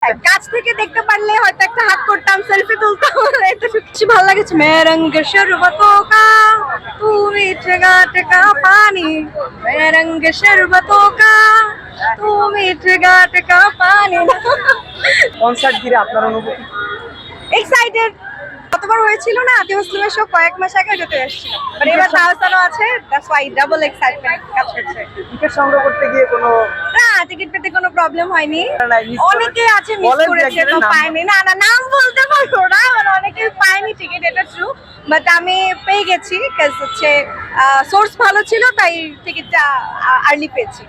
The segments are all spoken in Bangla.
কাছ থেকে দেখতে পারলে হয়তো একটা হাত করতাম, সেলফি তুলতাম। এটা বেশি ভালো লাগেছে। মে রঙ শরবতোं का तू मीठे गाटे का पानी, मैं रंग शरबतों का तू मीठे गाटे का पानी। কনসার্ট ঘিরে আপনার অনুভূতি? এক্সাইটেড। কতবার হয়েছিল না আতি মুসলিমের শো কয়েক মাস আগে, ওটাতে এসেছিল, বাট এবার তাহসানও আছে, দ্যাটস ওয়াই ডাবল এক্সাইটমেন্ট কাজ করছে। টিকিট সংগ্রহ করতে গিয়ে কোনো না, টিকিট পেতে কোনো প্রবলেম হয়নি। নাই, miss অনেকে আছে মিস বলেন যে করেছে, তো একজনের নাম পায়নি। না না, নাম বলতে পারবো না, মানে অনেকে পায়নি টিকিট, এটা ট্রু, বাট আমি পেয়ে গেছি, কাজ হচ্ছে সোর্স ভালো ছিল, তাই টিকিটটা আর্লি পেয়েছি।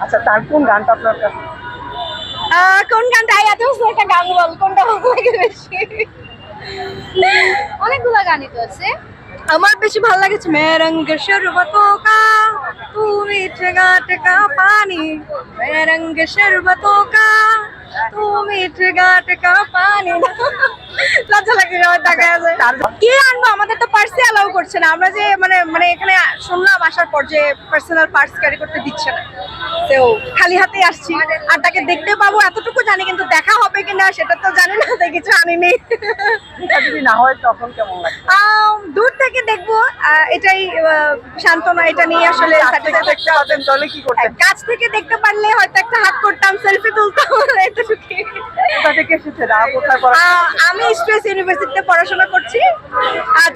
আচ্ছা, তার কোন গানটা আপনার কাছে? কোন গানটা? এত একটা গান বল, কোনটা ভালো লাগে বেশি? অনেকগুলো গানই তো আছে। আমার বেশি ভালো লাগেছে মে রঙ শরবতোं का तू मीठे गाटे का पानी, मैं रंग शरबतों का तू मीठे गाटे का पानी। লজ্জা লাগে আমার টাকা আছে। কি আনবো? আমাদের তো পার্সে অ্যালাউ করছে না। আমরা যে মানে মানে এখানে শুনলাম আসার পর যে পার্সোনাল পার্স ক্যারি করতে দিচ্ছে না, তো খালি হাতেই আসছি। আর তাকে দেখতে পাবো এতটুকু জানি, কিন্তু দেখা হবে কিনা সেটা তো জানি না, তাই কিছু আনিনি। এটা যদি না হয় তখন কেমন লাগে? দূর থেকে দেখবো, এটাই সান্ত্বনা, এটা নিয়ে আসলে কাছ থেকে দেখতে পাতেন তাহলে কি করতেন? কাছ থেকে দেখতে পারলে হয়তো একটা হাত করতাম, সেলফি তুলতাম, এতটুকুই। কোথা থেকে এসেছে, না কোথায় পড়া? আমি স্ট্রেস ইউনিভার্সিটিতে পড়াশোনা করছি,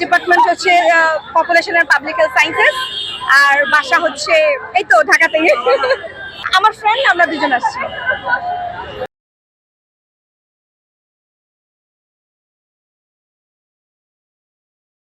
ডিপার্টমেন্ট হচ্ছে population and public health sciences, আর বাসা হচ্ছে এই তো ঢাকাতেই। আমার ফ্রেন্ড, আমরা দুজন আসছি।